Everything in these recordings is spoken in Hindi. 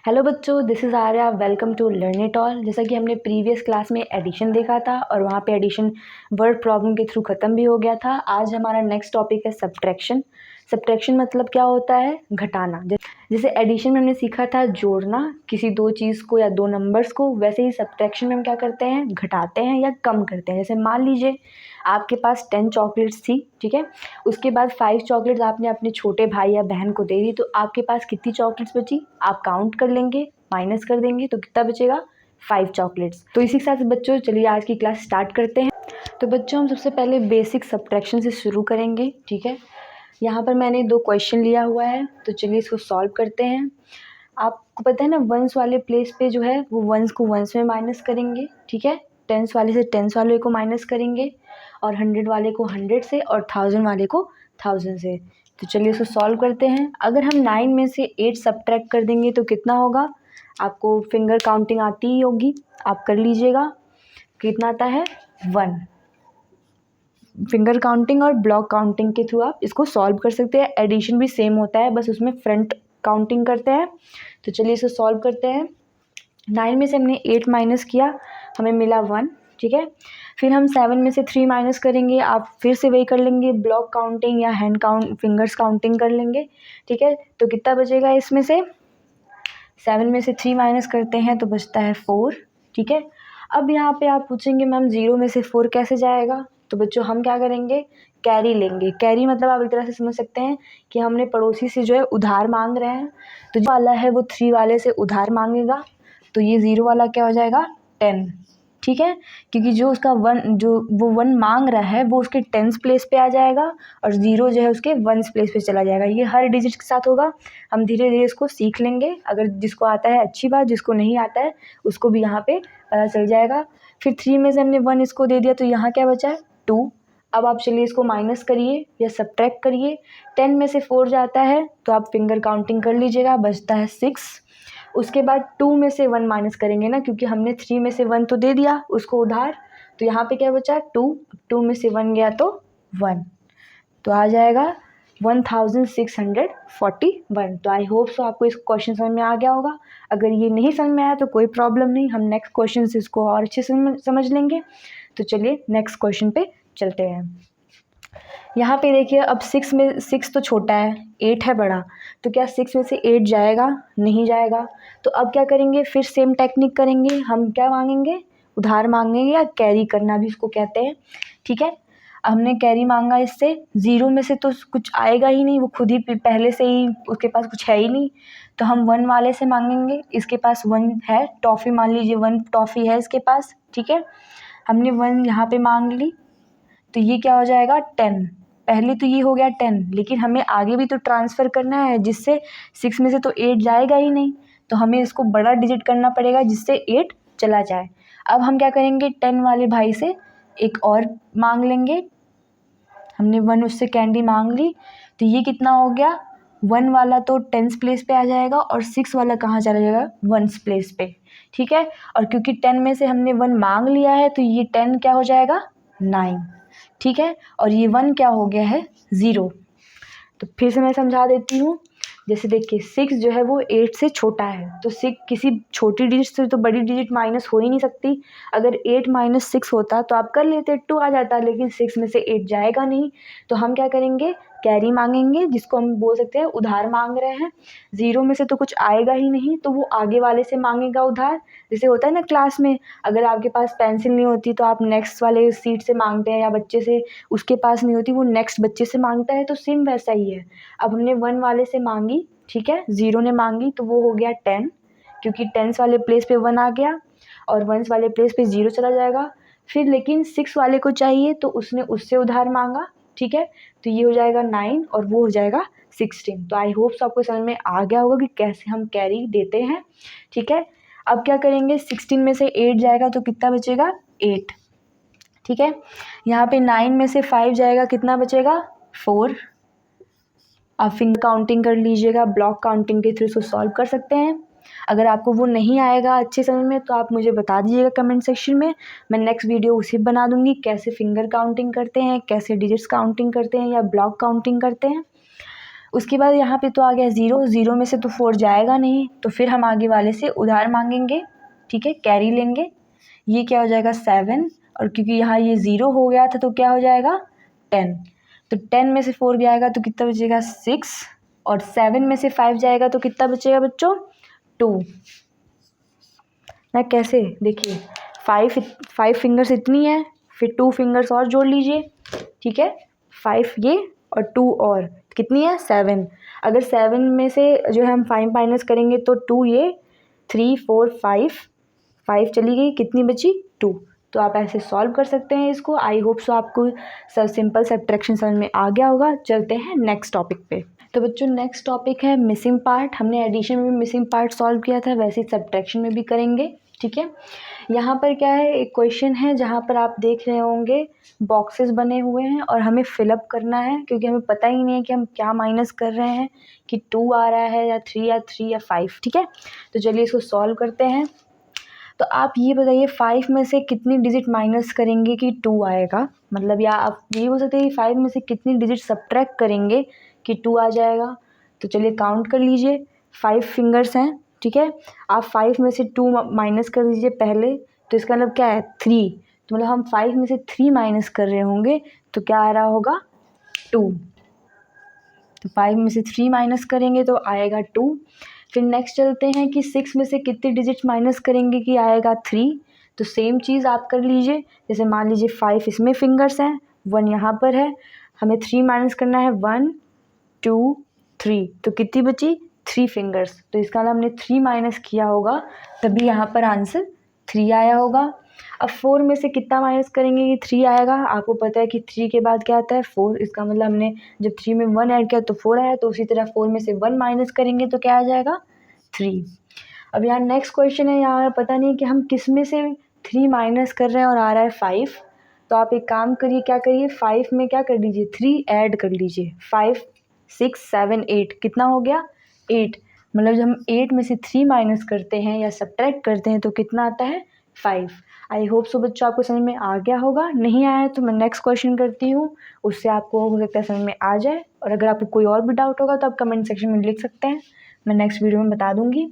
हेलो बच्चों, this is Arya. Welcome to learn it all. जैसा कि हमने प्रीवियस क्लास में एडिशन देखा था और वहाँ पे एडिशन वर्ड प्रॉब्लम के थ्रू ख़त्म भी हो गया था। आज हमारा नेक्स्ट टॉपिक है सब्ट्रैक्शन। सब्ट्रैक्शन मतलब क्या होता है? घटाना। जैसे एडिशन में हमने सीखा था जोड़ना किसी दो चीज़ को या दो नंबर्स को, वैसे ही सब्ट्रैक्शन में हम क्या करते हैं? घटाते हैं या कम करते हैं। जैसे मान लीजिए आपके पास 10 चॉकलेट्स थी, ठीक है। उसके बाद 5 चॉकलेट्स आपने अपने छोटे भाई या बहन को दे दी, तो आपके पास कितनी चॉकलेट्स बची? आप काउंट कर लेंगे, माइनस कर देंगे, तो कितना बचेगा? 5 चॉकलेट्स। तो इसी के साथ बच्चों चलिए आज की क्लास स्टार्ट करते हैं। तो बच्चों हम सबसे पहले बेसिक सब्ट्रैक्शन से शुरू करेंगे, ठीक है। यहाँ पर मैंने 2 क्वेश्चन लिया हुआ है, तो चलिए इसको सॉल्व करते हैं। आपको पता है ना, वंस वाले प्लेस पे जो है वो वंस को वंस में माइनस करेंगे, ठीक है। टेंस वाले से टेंस वाले को माइनस करेंगे और 100 वाले को 100 से और 1000 वाले को 1000 से। तो चलिए इसको सॉल्व करते हैं। अगर हम 9 में से 8 सब्ट्रैक्ट कर देंगे तो कितना होगा? आपको फिंगर काउंटिंग आती ही होगी, आप कर लीजिएगा। कितना आता है? 1। फिंगर काउंटिंग और ब्लॉक काउंटिंग के थ्रू आप इसको सॉल्व कर सकते हैं। एडिशन भी सेम होता है, बस उसमें फ्रंट काउंटिंग करते हैं। तो चलिए इसे सॉल्व करते हैं। 9 में से हमने 8 माइनस किया, हमें मिला 1, ठीक है। फिर हम 7 में से 3 माइनस करेंगे, आप फिर से वही कर लेंगे, ब्लॉक काउंटिंग या हैंड काउंट फिंगर्स काउंटिंग कर लेंगे, ठीक है। तो कितना बचेगा इसमें से? 7 में से 3 माइनस करते हैं तो बचता है 4, ठीक है। अब यहाँ पे आप पूछेंगे मैम 0 में से 4 कैसे जाएगा? तो बच्चों हम क्या करेंगे? कैरी लेंगे। कैरी मतलब आप एक तरह से समझ सकते हैं कि हमने पड़ोसी से जो है उधार मांग रहे हैं, तो जो वाला है वो 3 वाले से उधार मांगेगा, तो ये 0 वाला क्या हो जाएगा? 10, ठीक है। क्योंकि जो उसका 1 जो वो 1 मांग रहा है वो उसके टेंस प्लेस पे आ जाएगा और 0 जो है उसके वंस प्लेस पे चला जाएगा। ये हर डिजिट के साथ होगा। हम धीरे धीरे इसको सीख लेंगे। अगर जिसको आता है अच्छी बात, जिसको नहीं आता है उसको भी यहाँ पे पता चल जाएगा। फिर 3 में से हमने 1 इसको दे दिया, तो यहाँ क्या बचा है? 2। अब आप चलिए इसको माइनस करिए या सब्ट्रैक्ट करिए। 10 में से 4 जाता है तो आप फिंगर काउंटिंग कर लीजिएगा, बचता है 6। उसके बाद 2 में से 1 माइनस करेंगे ना, क्योंकि हमने 3 में से 1 तो दे दिया उसको उधार, तो यहाँ पे क्या बचा? 2। 2 में से 1 गया तो 1, तो आ जाएगा 1641। तो आई होप सो आपको इस क्वेश्चन समझ में आ गया होगा। अगर ये नहीं समझ में आया तो कोई प्रॉब्लम नहीं, हम नेक्स्ट क्वेश्चन से इसको और अच्छे से समझ लेंगे। तो चलिए नेक्स्ट क्वेश्चन पे चलते हैं। यहाँ पे देखिए, अब 6 में 6 तो छोटा है, 8 है बड़ा, तो क्या 6 में से 8 जाएगा? नहीं जाएगा। तो अब क्या करेंगे? फिर सेम टेक्निक करेंगे। हम क्या मांगेंगे? उधार मांगेंगे या कैरी करना भी इसको कहते हैं, ठीक है। हमने कैरी मांगा इससे, 0 में से तो कुछ आएगा ही नहीं, वो खुद ही पहले से ही उसके पास कुछ है ही नहीं, तो हम 1 वाले से मांगेंगे। इसके पास 1 है, टॉफ़ी मान लीजिए 1 टॉफ़ी है इसके पास, ठीक है। हमने 1 यहाँ पे मांग ली, तो ये क्या हो जाएगा? 10। पहले तो ये हो गया 10, लेकिन हमें आगे भी तो ट्रांसफ़र करना है, जिससे 6 में से तो 8 जाएगा ही नहीं, तो हमें इसको बड़ा डिजिट करना पड़ेगा जिससे 8 चला जाए। अब हम क्या करेंगे? 10 वाले भाई से एक और मांग लेंगे। हमने 1 उससे कैंडी मांग ली, तो ये कितना हो गया? 1 वाला तो टेंस प्लेस पे आ जाएगा और 6 वाला कहाँ चला जाएगा? वंस प्लेस पे, ठीक है। और क्योंकि 10 में से हमने 1 मांग लिया है, तो ये 10 क्या हो जाएगा? 9, ठीक है। और ये 1 क्या हो गया है? 0। तो फिर से मैं समझा देती हूँ। जैसे देखिए 6 जो है वो 8 से छोटा है, तो 6 किसी छोटी डिजिट से तो बड़ी डिजिट माइनस हो ही नहीं सकती। अगर 8 माइनस 6 होता तो आप कर लेते, 2 आ जाता, लेकिन 6 में से 8 जाएगा नहीं। तो हम क्या करेंगे? कैरी मांगेंगे, जिसको हम बोल सकते हैं उधार मांग रहे हैं। 0 में से तो कुछ आएगा ही नहीं, तो वो आगे वाले से मांगेगा उधार। जैसे होता है ना क्लास में, अगर आपके पास पेंसिल नहीं होती तो आप नेक्स्ट वाले सीट से मांगते हैं, या बच्चे से उसके पास नहीं होती वो नेक्स्ट बच्चे से मांगता है, तो सेम वैसा ही है। अब हमने 1 वाले से मांगी, ठीक है, 0 ने मांगी, तो वो हो गया 10, क्योंकि टेंस वाले प्लेस पे 1 आ गया और वंस वाले प्लेस पे 0 चला जाएगा। फिर लेकिन 6 वाले को चाहिए, तो उसने उससे उधार मांगा, ठीक है। तो ये हो जाएगा 9 और वो हो जाएगा 16। तो आई होप आपको समझ में आ गया होगा कि कैसे हम कैरी देते हैं, ठीक है। अब क्या करेंगे? 16 में से 8 जाएगा तो कितना बचेगा? 8, ठीक है। यहाँ पे 9 में से 5 जाएगा, कितना बचेगा? 4। आप फिंगर काउंटिंग कर लीजिएगा, ब्लॉक काउंटिंग के थ्रू इसको सॉल्व कर सकते हैं। अगर आपको वो नहीं आएगा अच्छे समझ में तो आप मुझे बता दीजिएगा कमेंट सेक्शन में, मैं नेक्स्ट वीडियो उसी बना दूंगी, कैसे फिंगर काउंटिंग करते हैं, कैसे डिजिट्स काउंटिंग करते हैं या ब्लॉक काउंटिंग करते हैं। उसके बाद यहाँ पे तो आ गया 0, 0 में से तो 4 जाएगा नहीं, तो फिर हम आगे वाले से उधार मांगेंगे, ठीक है, कैरी लेंगे। ये क्या हो जाएगा 7, और क्योंकि यहाँ ये 0 हो गया था तो क्या हो जाएगा 10, तो 10 में से 4 जाएगा तो कितना बचेगा 6, और 7 में से 5 जाएगा तो कितना बचेगा बच्चों 2 ना। कैसे देखिए 5 फिंगर्स इतनी है, फिर 2 फिंगर्स और जोड़ लीजिए, ठीक है, 5 ये और 2 और कितनी है 7। अगर 7 में से जो है हम 5 माइनस करेंगे तो 2 ये 3 4 5 चली गई, कितनी बची 2। तो आप ऐसे सॉल्व कर सकते हैं इसको। आई होप सो आपको सब सिंपल सब्ट्रैक्शन समझ में आ गया होगा। चलते हैं नेक्स्ट टॉपिक पे। तो बच्चों नेक्स्ट टॉपिक है मिसिंग पार्ट। हमने एडिशन में भी मिसिंग पार्ट सॉल्व किया था, वैसे ही सब्ट्रैक्शन में भी करेंगे, ठीक है। यहाँ पर क्या है, एक क्वेश्चन है जहाँ पर आप देख रहे होंगे बॉक्सेस बने हुए हैं और हमें फिलअप करना है, क्योंकि हमें पता ही नहीं है कि हम क्या माइनस कर रहे हैं, कि 2 आ रहा है या 3 या 5, ठीक है। तो चलिए इसको सॉल्व करते हैं। तो आप ये बताइए 5 में से कितनी डिजिट माइनस करेंगे कि 2 आएगा, मतलब या आप ये बोल सकते हैं कि 5 में से कितनी डिजिट सब्ट्रैक्ट करेंगे कि 2 आ जाएगा। तो चलिए काउंट कर लीजिए, 5 फिंगर्स हैं, ठीक है। आप 5 में से 2 माइनस कर दीजिए पहले, तो इसका मतलब क्या है 3, तो मतलब हम 5 में से 3 माइनस कर रहे होंगे तो क्या आ रहा होगा 2। तो 5 में से 3 माइनस करेंगे तो आएगा 2। फिर नेक्स्ट चलते हैं कि 6 में से कितने डिजिट्स माइनस करेंगे कि आएगा 3। तो सेम चीज़ आप कर लीजिए, जैसे मान लीजिए 5 इसमें फिंगर्स हैं, 1 यहाँ पर है, हमें 3 माइनस करना है, 1 2 3, तो कितनी बची 3 फिंगर्स। तो इसका मतलब हमने 3 माइनस किया होगा, तभी यहाँ पर आंसर 3 आया होगा। अब 4 में से कितना माइनस करेंगे कि 3 आएगा। आपको पता है कि 3 के बाद क्या आता है 4, इसका मतलब हमने जब 3 में 1 ऐड किया तो 4 आया, तो उसी तरह 4 में से 1 माइनस करेंगे तो क्या आ जाएगा 3। अब यहाँ नेक्स्ट क्वेश्चन है, यहाँ पता नहीं कि हम किस में से 3 माइनस कर रहे हैं और आ रहा है 5। तो आप एक काम करिए, क्या करिए 5 में क्या कर लीजिए 3 ऐड कर लीजिए, 5 6 7 8 कितना हो गया 8। मतलब जब हम 8 में से 3 माइनस करते हैं या सब्ट्रैक्ट करते हैं तो कितना आता है 5। आई होप सो बच्चों आपको समझ में आ गया होगा। नहीं आया तो मैं नेक्स्ट क्वेश्चन करती हूँ, उससे आपको हो सकता है समझ में आ जाए। और अगर आपको कोई और भी डाउट होगा तो आप कमेंट सेक्शन में लिख सकते हैं, मैं नेक्स्ट वीडियो में बता दूंगी।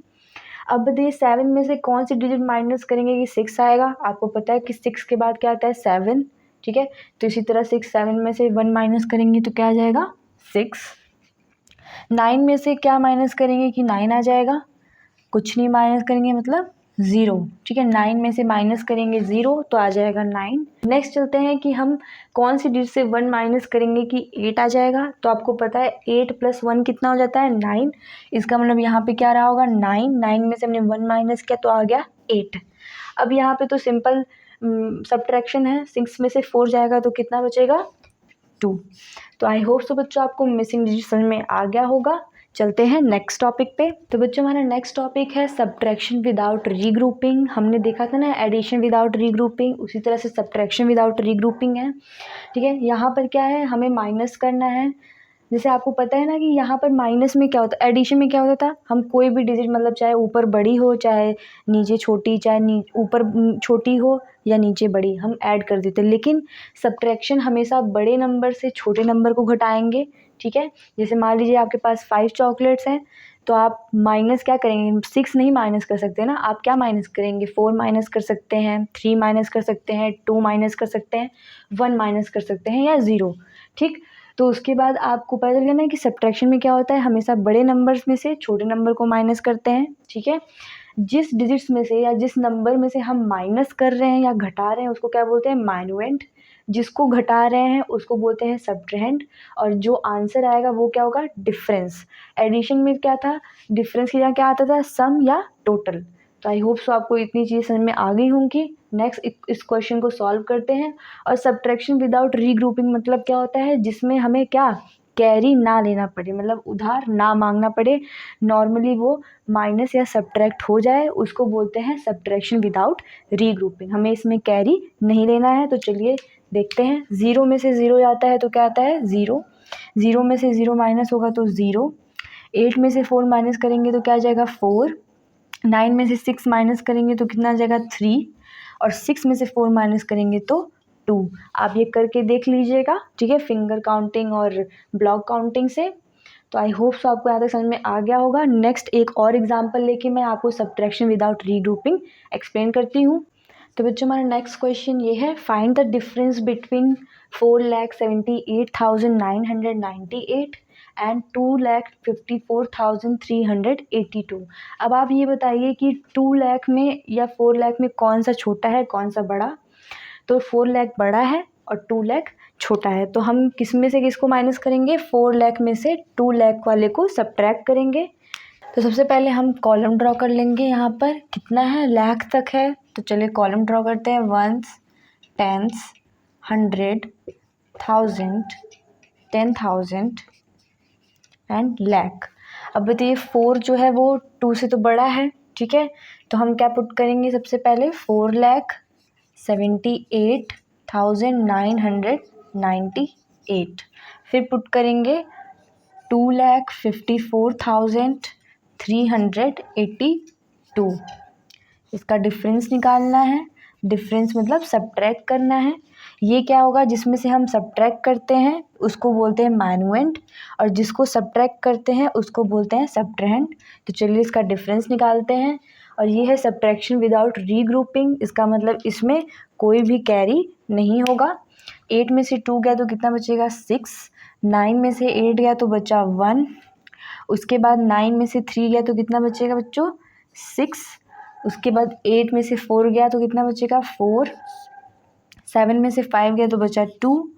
अब बताइए 7 में से कौन सी डिजिट माइनस करेंगे कि 6 आएगा। आपको पता है कि 6 के बाद क्या आता है 7, ठीक है। तो इसी तरह 6 7 में से 1 माइनस करेंगे तो क्या आ जाएगा 6। 9 में से क्या माइनस करेंगे कि 9 आ जाएगा, कुछ नहीं माइनस करेंगे मतलब 0, ठीक है। 9 में से माइनस करेंगे 0 तो आ जाएगा 9। नेक्स्ट चलते हैं कि हम कौन सी डिजिट से 1 माइनस करेंगे कि 8 आ जाएगा। तो आपको पता है 8 + 1 कितना हो जाता है 9, इसका मतलब यहाँ पे क्या रहा होगा 9, 9 में से हमने 1 माइनस किया तो आ गया 8। अब यहाँ पे तो सिंपल सब्ट्रैक्शन है, 6 में से 4 जाएगा तो कितना बचेगा 2। तो आई होप सो बच्चों आपको मिसिंग डिजिट समझ में आ गया होगा। चलते हैं नेक्स्ट टॉपिक पे। तो बच्चों हमारा नेक्स्ट टॉपिक है सब्ट्रैक्शन विदाउट रीग्रुपिंग। हमने देखा था ना एडिशन विदाउट रीग्रुपिंग, उसी तरह से सब्ट्रैक्शन विदाउट रीग्रुपिंग है, ठीक है। यहाँ पर क्या है, हमें माइनस करना है। जैसे आपको पता है ना कि यहाँ पर माइनस में क्या होता है, एडिशन में क्या होता था, हम कोई भी डिजिट मतलब चाहे ऊपर बड़ी हो चाहे नीचे छोटी, चाहे ऊपर छोटी हो या नीचे बड़ी, हम ऐड कर देते। लेकिन सब्ट्रैक्शन हमेशा बड़े नंबर से छोटे नंबर को घटाएंगे, ठीक है। जैसे मान लीजिए आपके पास 5 चॉकलेट्स हैं, तो आप माइनस क्या करेंगे 6 नहीं माइनस कर सकते ना, आप क्या माइनस करेंगे 4 माइनस कर सकते हैं, 3 माइनस कर सकते हैं, 2 माइनस कर सकते हैं, 1 माइनस कर सकते हैं या 0, ठीक। तो उसके बाद आपको पता चल गया ना कि सब्ट्रैक्शन में क्या होता है, हमेशा बड़े नंबर्स में से छोटे नंबर को माइनस करते हैं, ठीक है। जिस डिजिट्स में से या जिस नंबर में से हम माइनस कर रहे हैं या घटा रहे हैं उसको क्या बोलते हैं माइन्यूएंट, जिसको घटा रहे हैं उसको बोलते हैं सब्ट्रेंड, और जो आंसर आएगा वो क्या होगा डिफरेंस। एडिशन में क्या था, डिफरेंस की जगह क्या आता था सम या टोटल। तो आई होप सो आपको इतनी चीज़ समझ में आ गई होंगी। नेक्स्ट इस क्वेश्चन को सॉल्व करते हैं। और सब्ट्रैक्शन विदाउट रीग्रुपिंग मतलब क्या होता है, जिसमें हमें क्या कैरी ना लेना पड़े, मतलब उधार ना मांगना पड़े, नॉर्मली वो माइनस या सब्ट्रैक्ट हो जाए, उसको बोलते हैं सब्ट्रैक्शन विदाउट रीग्रुपिंग। हमें इसमें कैरी नहीं लेना है। तो चलिए देखते हैं। 0 में से 0 आता है तो क्या आता है 0, 0 में से 0 माइनस होगा तो 0, 8 में से 4 माइनस करेंगे तो क्या आ जाएगा 4, 9 में से 6 माइनस करेंगे तो कितना आ जाएगा 3, और 6 में से 4 माइनस करेंगे तो 2। आप ये करके देख लीजिएगा, ठीक है, फिंगर काउंटिंग और ब्लॉक काउंटिंग से। तो आई होप सो आपको यहाँ तक समझ में आ गया होगा। नेक्स्ट एक और एग्जांपल लेके मैं आपको सब्ट्रैक्शन विदाउट रीग्रुपिंग एक्सप्लेन करती हूँ। तो बच्चों हमारा नेक्स्ट क्वेश्चन ये है, find the difference between 4,78,998 and 2,54,382। अब आप ये बताइए कि 2 लाख में या 4 लाख में कौन सा छोटा है कौन सा बड़ा। तो 4 लाख बड़ा है और 2 लाख छोटा है, तो हम किस में से किसको माइनस करेंगे, 4 लाख में से 2 लाख वाले को सब्ट्रैक्ट करेंगे। तो सबसे पहले हम कॉलम ड्रॉ कर लेंगे। यहाँ पर कितना है, लाख तक है, तो चलिए कॉलम ड्रॉ करते हैं। Ones, tens, 100, 1000, 10,000 and lakh. अब बताइए 4 जो है वो 2 से तो बड़ा है, ठीक है, तो हम क्या पुट करेंगे, सबसे पहले 4,78,998, फिर पुट करेंगे 2,54,382। इसका डिफरेंस निकालना है, डिफरेंस मतलब सब्ट्रैक्ट करना है। ये क्या होगा, जिसमें से हम सब्ट्रैक्ट करते हैं उसको बोलते हैं माइन्यूएंड और जिसको सब्ट्रैक्ट करते हैं उसको बोलते हैं सब्ट्रैहेंड। तो चलिए इसका डिफरेंस निकालते हैं। और ये है सब्ट्रैक्शन विदाउट रीग्रुपिंग, इसका मतलब इसमें कोई भी कैरी नहीं होगा। 8 में से 2 गया तो कितना बचेगा, 6। 9 में से 8 गया तो बचा 1। उसके बाद 9 में से 3 गया तो कितना बचेगा बच्चों, 6। उसके बाद 8 में से 4 गया तो कितना बचेगा, 4। 7 में से 5 गया तो बचा 2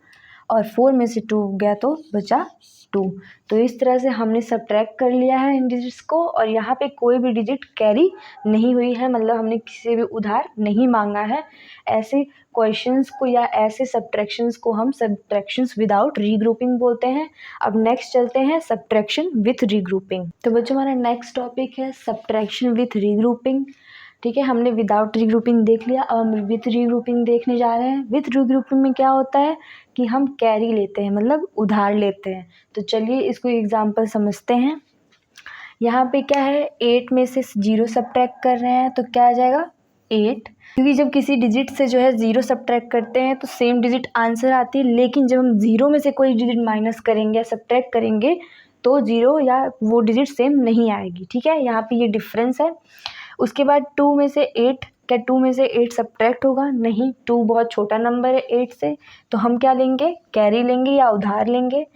और 4 में से 2 गया तो बचा 2। तो इस तरह से हमने सब्ट्रैक्ट कर लिया है इन डिजिट्स को और यहाँ पे कोई भी डिजिट कैरी नहीं हुई है, मतलब हमने किसी से भी उधार नहीं मांगा है। ऐसे क्वेश्चंस को या ऐसे सब्ट्रैक्शंस को हम सब्ट्रैक्शंस विदाउट रीग्रुपिंग बोलते हैं। अब नेक्स्ट चलते हैं सब्ट्रैक्शन विथ रीग्रुपिंग। तो बच्चों हमारा नेक्स्ट टॉपिक है सब्ट्रैक्शन विथ रीग्रुपिंग। ठीक है, हमने विदाउट रीग्रुपिंग देख लिया, अब हम विथ रीग्रुपिंग देखने जा रहे हैं। विथ रीग्रुपिंग में क्या होता है कि हम कैरी लेते हैं, मतलब उधार लेते हैं। तो चलिए इसको एग्जांपल समझते हैं। यहाँ पे क्या है, 8 में से 0 सब्ट्रैक्ट कर रहे हैं तो क्या आ जाएगा 8, क्योंकि जब किसी डिजिट से जो है 0 सब्ट्रैक्ट करते हैं तो सेम डिजिट आंसर आती है, लेकिन जब हम 0 में से कोई डिजिट माइनस करेंगे या सब्ट्रैक्ट करेंगे तो 0 या वो डिजिट सेम नहीं आएगी। ठीक है, यहाँ पे ये डिफरेंस है। उसके बाद 2 में से 8, क्या 2 में से 8 सब्ट्रैक्ट होगा, नहीं, 2 बहुत छोटा नंबर है 8 से, तो हम क्या लेंगे, कैरी लेंगे या उधार लेंगे।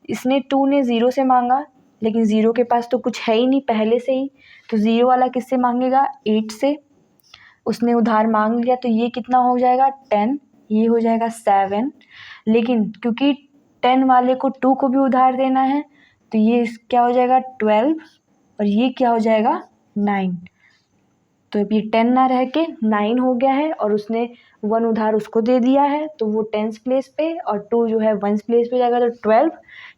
इसने 2 ने 0 से मांगा, लेकिन 0 के पास तो कुछ है ही नहीं पहले से ही, तो 0 वाला किससे मांगेगा, 8 से। उसने उधार मांग लिया तो ये कितना हो जाएगा 10, ये हो जाएगा 7। लेकिन क्योंकि 10 वाले को 2 को भी उधार देना है तो ये क्या हो जाएगा 12 और ये क्या हो जाएगा 9। तो अब ये 10 ना रह के 9 हो गया है और उसने 1 उधार उसको दे दिया है तो वो 10th प्लेस पे और 2 जो है 1st प्लेस पे जाएगा तो 12।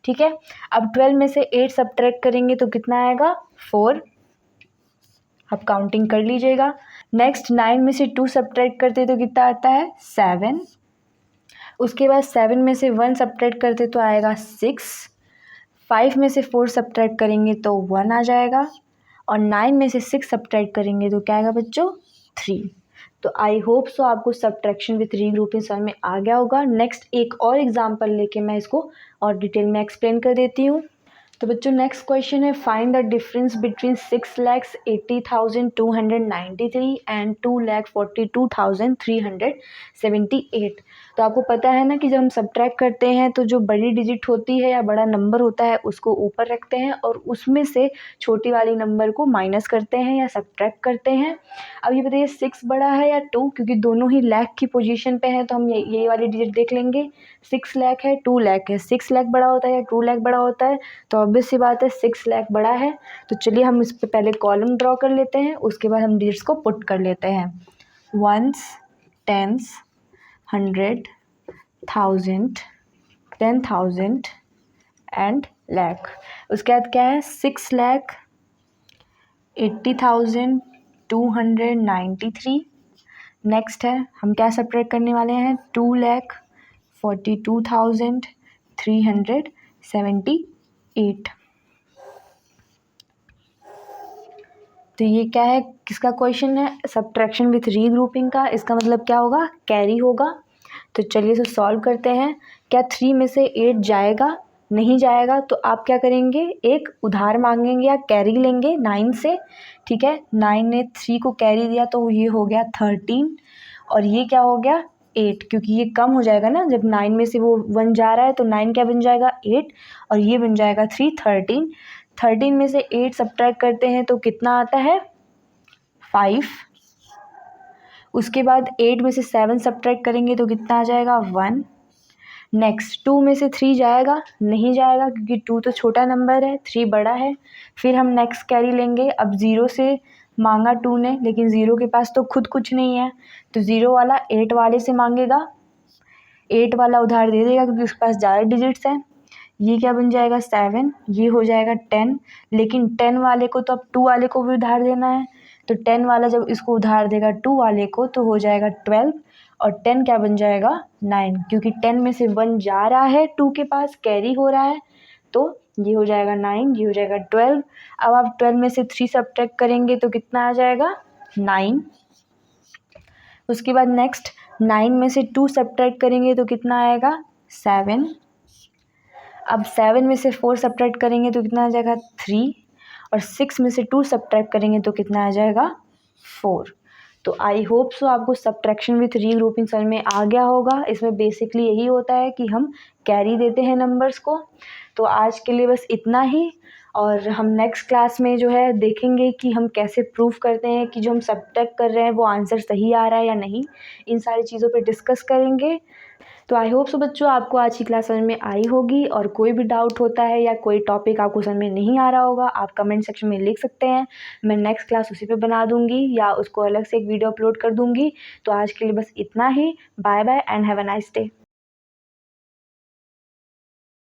ठीक है, अब 12 में से 8 सब्ट्रैक्ट करेंगे तो कितना आएगा 4। अब काउंटिंग कर लीजिएगा। नेक्स्ट 9 में से 2 सब्ट्रैक्ट करते तो कितना आता है 7। उसके बाद 7 में से 1 सब्ट्रैक्ट करते तो आएगा 6। 5 में से 4 सब्ट्रैक्ट करेंगे तो 1 आ जाएगा और 9 में से 6 सब्ट्रैक्ट करेंगे तो क्या आएगा बच्चों 3। तो आई होप सो आपको सब्ट्रैक्शन विथ रीग्रुपिंग समझ में आ गया होगा। नेक्स्ट एक और एग्जांपल लेके मैं इसको और डिटेल में एक्सप्लेन कर देती हूँ। तो बच्चों नेक्स्ट क्वेश्चन है, find the difference between 6,80,293 and 2,42,378। तो आपको पता है ना कि जब हम सब्ट्रैक्ट करते हैं तो जो बड़ी डिजिट होती है या बड़ा नंबर होता है उसको ऊपर रखते हैं और उसमें से छोटी वाली नंबर को माइनस करते हैं या सब्ट्रैक्ट करते हैं। अब ये बताइए 6 बड़ा है या 2, क्योंकि दोनों ही लाख की पोजीशन पे हैं तो हम ये वाली डिजिट देख लेंगे। 6 लाख है 2 लाख है, 6 लाख बड़ा होता है या 2 लाख बड़ा होता है, तो ऑब्वियस सी बात है 6 लाख बड़ा है। तो चलिए हम इस पे पहले कॉलम ड्रॉ कर लेते हैं, उसके बाद हम डिजिट्स को पुट कर लेते हैं। Ones, tens, 100, 1000, 10,000 and lakh. उसके बाद क्या है 6,80,293। नेक्स्ट है हम क्या सब्ट्रैक्ट करने वाले हैं 2,42,378। तो ये क्या है, किसका क्वेश्चन है, सब्ट्रैक्शन विथ रीग्रुपिंग का। इसका मतलब क्या होगा, कैरी होगा। तो चलिए इसे सॉल्व करते हैं। क्या 3 में से 8 जाएगा, नहीं जाएगा तो आप क्या करेंगे, एक उधार मांगेंगे या कैरी लेंगे 9 से, ठीक है। 9 ने 3 को कैरी दिया तो ये हो गया 13 और ये क्या हो गया 8, क्योंकि ये कम हो जाएगा ना, जब 9 में से वो 1 जा रहा है तो 9 क्या बन जाएगा 8 और ये बन जाएगा 3, 13। 13 में से 8 सब्ट्रैक्ट करते हैं तो कितना आता है 5। उसके बाद 8 में से 7 सब्ट्रैक्ट करेंगे तो कितना आ जाएगा 1। नेक्स्ट 2 में से 3 जाएगा, नहीं जाएगा क्योंकि 2 तो छोटा नंबर है, 3 बड़ा है। फिर हम नेक्स्ट कैरी लेंगे। अब 0 से मांगा 2 ने, लेकिन 0 के पास तो खुद कुछ नहीं है, तो 0 वाला 8 वाले से मांगेगा, 8 वाला उधार दे देगा क्योंकि उसके पास ज़्यादा डिजिट्स हैं। ये क्या बन जाएगा 7, ये हो जाएगा 10, लेकिन 10 वाले को तो अब 2 वाले को भी उधार देना है, तो 10 वाला जब इसको उधार देगा 2 वाले को तो हो जाएगा 12 और 10 क्या बन जाएगा 9, क्योंकि 10 में से 1 जा रहा है 2 के पास, कैरी हो रहा है, तो ये हो जाएगा 9, ये हो जाएगा 12। अब आप 12 में से 3 सब्ट्रैक्ट करेंगे तो कितना आ जाएगा 9। उसके बाद नेक्स्ट 9 में से 2 सब्ट्रैक्ट करेंगे तो कितना आएगा 7। अब 7 में से 4 सब्ट्रैक्ट करेंगे तो कितना आ जाएगा 3 और 6 में से 2 सब्ट्रैक्ट करेंगे तो कितना आ जाएगा 4। तो आई होप सो आपको सब्ट्रैक्शन विथ रीग्रुपिंग समझ में आ गया होगा। इसमें बेसिकली यही होता है कि हम कैरी देते हैं नंबर्स को। तो आज के लिए बस इतना ही, और हम नेक्स्ट क्लास में जो है देखेंगे कि हम कैसे प्रूफ करते हैं कि जो हम सब्ट्रैक्ट कर रहे हैं वो आंसर सही आ रहा है या नहीं। इन सारी चीज़ों पे डिस्कस करेंगे। तो आई होप सो बच्चों आपको आज की क्लास समझ में आई होगी, और कोई भी डाउट होता है या कोई टॉपिक आपको समझ में नहीं आ रहा होगा आप कमेंट सेक्शन में लिख सकते हैं। मैं नेक्स्ट क्लास उसी पे बना दूंगी या उसको अलग से एक वीडियो अपलोड कर दूंगी। तो आज के लिए बस इतना ही। Bye bye and have a nice day.